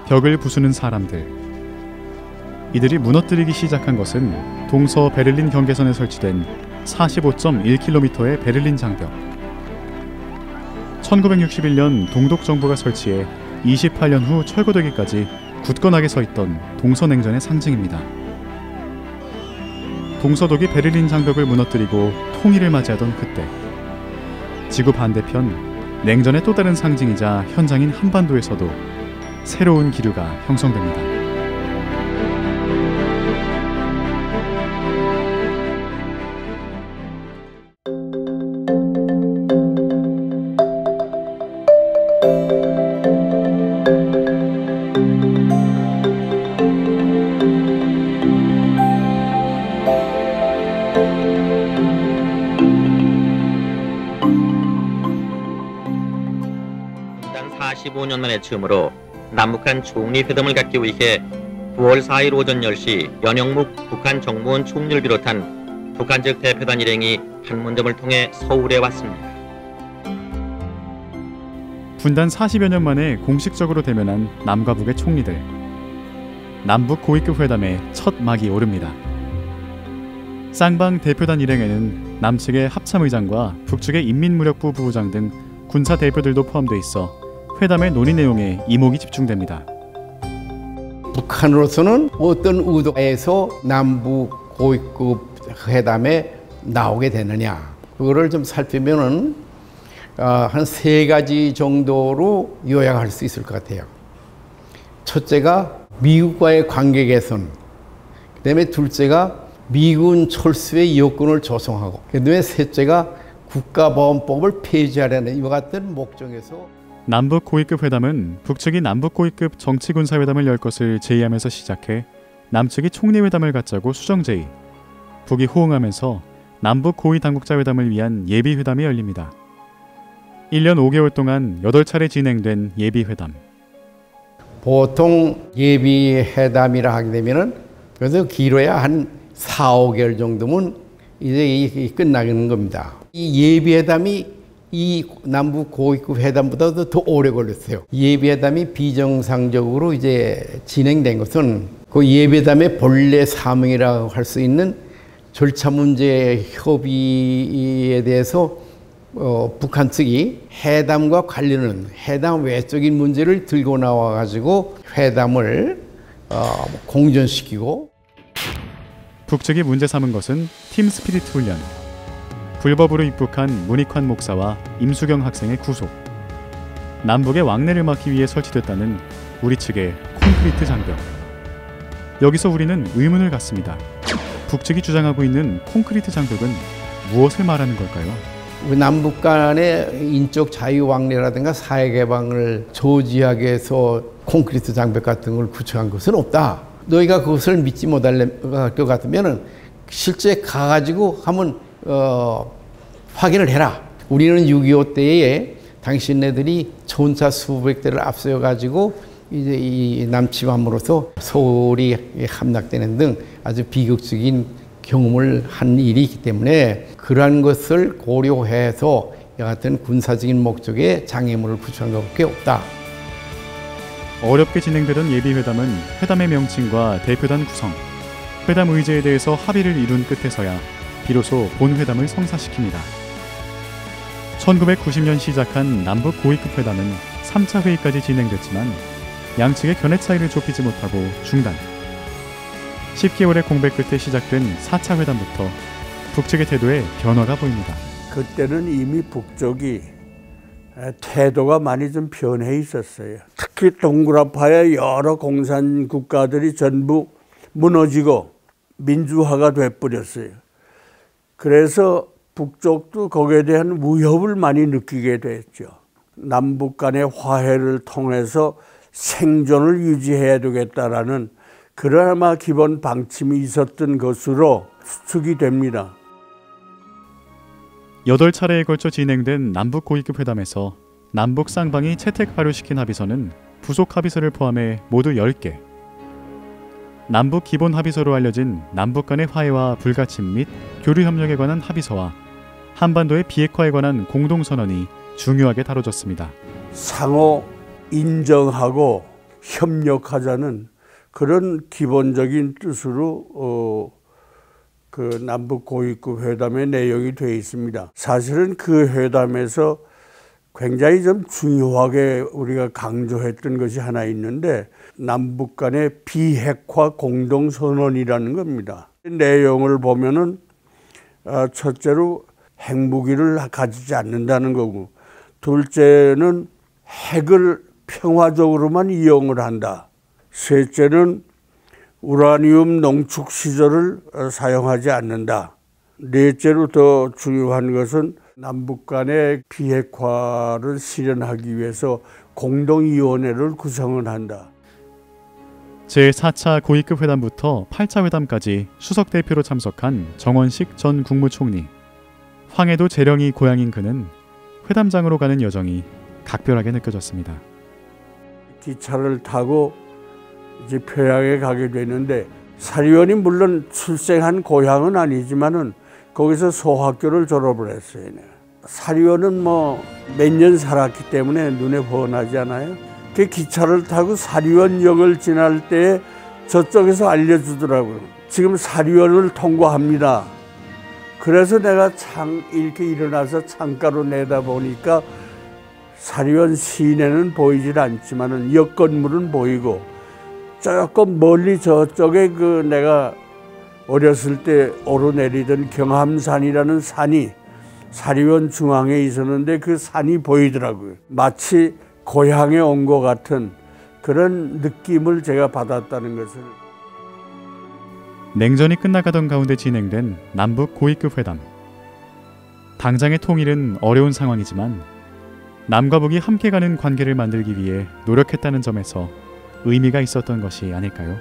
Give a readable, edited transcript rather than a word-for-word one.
벽을 부수는 사람들. 이들이 무너뜨리기 시작한 것은 동서 베를린 경계선에 설치된 45.1km의 베를린 장벽. 1961년 동독 정부가 설치해 28년 후 철거되기까지 굳건하게 서 있던 동서냉전의 상징입니다. 동서독이 베를린 장벽을 무너뜨리고 통일을 맞이하던 그때, 지구 반대편 냉전의 또 다른 상징이자 현장인 한반도에서도 새로운 기류가 형성됩니다. 분단 45년 만에 처음으로 남북한 총리회담을 갖기 위해 9월 4일 오전 10시 연영묵 북한 정무원 총리를 비롯한 북한 측 대표단 일행이 판문점을 통해 서울에 왔습니다. 분단 40여 년 만에 공식적으로 대면한 남과 북의 총리들. 남북 고위급 회담의 첫 막이 오릅니다. 쌍방 대표단 일행에는 남측의 합참의장과 북측의 인민무력부 부부장 등 군사 대표들도 포함돼 있어 회담의 논의 내용에 이목이 집중됩니다. 북한으로서는 어떤 의도에서 남북 고위급 회담에 나오게 되느냐, 그거를 좀 살피면은 한 세 가지 정도로 요약할 수 있을 것 같아요. 첫째가 미국과의 관계 개선, 그다음에 둘째가 미군 철수의 여건을 조성하고, 그다음에 셋째가 국가보안법을 폐지하려는 이와 같은 목적에서 남북 고위급 회담은 북측이 남북 고위급 정치군사회담을 열 것을 제의하면서 시작해 남측이 총리회담을 갖자고 수정제의, 북이 호응하면서 남북 고위 당국자 회담을 위한 예비회담이 열립니다. 1년 5개월 동안 8차례 진행된 예비회담. 보통 예비회담이라 하게 되면은 그래서 길어야 한 4, 5개월 정도면 이제 끝나는 겁니다. 이 예비회담이 이 남북 고위급 회담보다도 더 오래 걸렸어요. 예비회담이 비정상적으로 이제 진행된 것은 그 예비회담의 본래 사명이라고 할 수 있는 절차 문제 협의에 대해서 북한 측이 회담과 관련은 회담 외적인 문제를 들고 나와 가지고 회담을 공전시키고, 북측이 문제 삼은 것은 팀 스피릿 훈련. 불법으로 입국한 문익환 목사와 임수경 학생의 구속. 남북의 왕래를 막기 위해 설치됐다는 우리 측의 콘크리트 장벽. 여기서 우리는 의문을 갖습니다. 북측이 주장하고 있는 콘크리트 장벽은 무엇을 말하는 걸까요? 남북 간의 인적 자유 왕래라든가 사회 개방을 저지하기 위해서 콘크리트 장벽 같은 걸 구축한 것은 없다. 너희가 그것을 믿지 못할 것 같으면 실제 가가지고 한번 확인을 해라. 우리는 6.25 때에 당신네들이 전차 수백 대를 앞세워 가지고 이제 이 남침함으로써 서울이 함락되는 등 아주 비극적인 경험을 한 일이 있기 때문에 그러한 것을 고려해서 여하튼 군사적인 목적의 장애물을 구축한 것밖에 없다. 어렵게 진행되던 예비회담은 회담의 명칭과 대표단 구성, 회담 의제에 대해서 합의를 이룬 끝에서야 비로소 본회담을 성사시킵니다. 1990년 시작한 남북 고위급 회담은 3차 회의까지 진행됐지만 양측의 견해 차이를 좁히지 못하고 중단. 10개월의 공백 끝에 시작된 4차 회담부터 북측의 태도에 변화가 보입니다. 그때는 이미 북쪽이 태도가 많이 좀 변해 있었어요. 특히 동구라파의 여러 공산 국가들이 전부 무너지고 민주화가 돼버렸어요. 그래서 북쪽도 거기에 대한 위협을 많이 느끼게 됐죠. 남북 간의 화해를 통해서 생존을 유지해야 되겠다라는 그나마 기본 방침이 있었던 것으로 추측이 됩니다. 8차례에 걸쳐 진행된 남북 고위급 회담에서 남북 쌍방이 채택 발효시킨 합의서는 부속 합의서를 포함해 모두 10개. 남북 기본 합의서로 알려진 남북 간의 화해와 불가침 및 교류 협력에 관한 합의서와 한반도의 비핵화에 관한 공동선언이 중요하게 다뤄졌습니다. 상호 인정하고 협력하자는 그런 기본적인 뜻으로 그 남북 고위급 회담의 내용이 되어 있습니다. 사실은 그 회담에서 굉장히 좀 중요하게 우리가 강조했던 것이 하나 있는데 남북 간의 비핵화 공동선언이라는 겁니다. 내용을 보면은 첫째로 핵무기를 가지지 않는다는 거고, 둘째는 핵을 평화적으로만 이용을 한다. 셋째는 우라늄 농축 시설을 사용하지 않는다. 넷째로 더 중요한 것은 남북 간의 비핵화를 실현하기 위해서 공동위원회를 구성을 한다. 제4차 고위급 회담부터 8차 회담까지 수석 대표로 참석한 정원식 전 국무총리. 황해도 재령이 고향인 그는 회담장으로 가는 여정이 각별하게 느껴졌습니다. 기차를 타고 이제 평양에 가게 되는데, 사리원이 물론 출생한 고향은 아니지만은 거기서 소학교를 졸업을 했어요. 사리원은 뭐 몇 년 살았기 때문에 눈에 훤하지 않아요. 그 기차를 타고 사리원역을 지날 때 저쪽에서 알려주더라고요. 지금 사리원을 통과합니다. 그래서 내가 이렇게 일어나서 창가로 내다보니까 사리원 시내는 보이질 않지만은 역 건물은 보이고, 조금 멀리 저쪽에 그 내가 어렸을 때 오르내리던 경함산이라는 산이 사리원 중앙에 있었는데 그 산이 보이더라고요. 마치 고향에 온 것 같은 그런 느낌을 제가 받았다는 것을. 냉전이 끝나가던 가운데 진행된 남북 고위급 회담. 당장의 통일은 어려운 상황이지만 남과 북이 함께 가는 관계를 만들기 위해 노력했다는 점에서 의미가 있었던 것이 아닐까요?